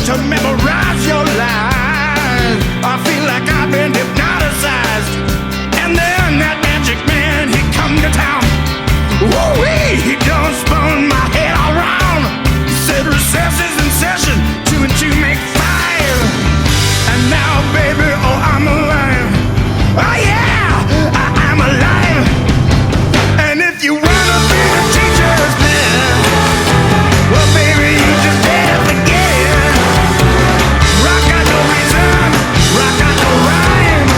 to memorize your lies. I feel like I've been hypnotized. And then that magic man, he come to town. Woo-wee, he done spun my head all round. He said recess is in session, 2 and 2 make 5. And now, baby, oh, I'm alive. Oh yeah, I'm alive. And if you wanna be the teacher's man, well, baby, you just better forget it. Rock got no reason, rock got no rhyme.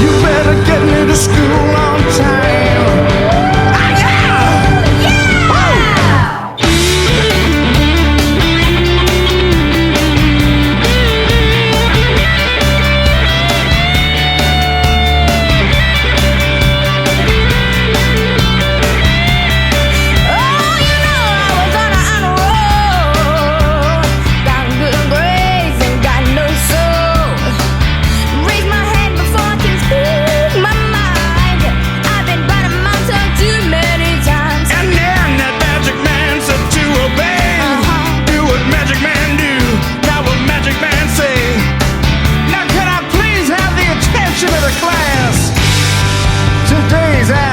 You better get me to school on time. Oh yeah, yeah.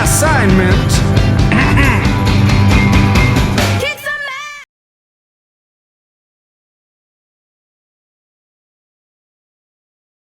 Assignment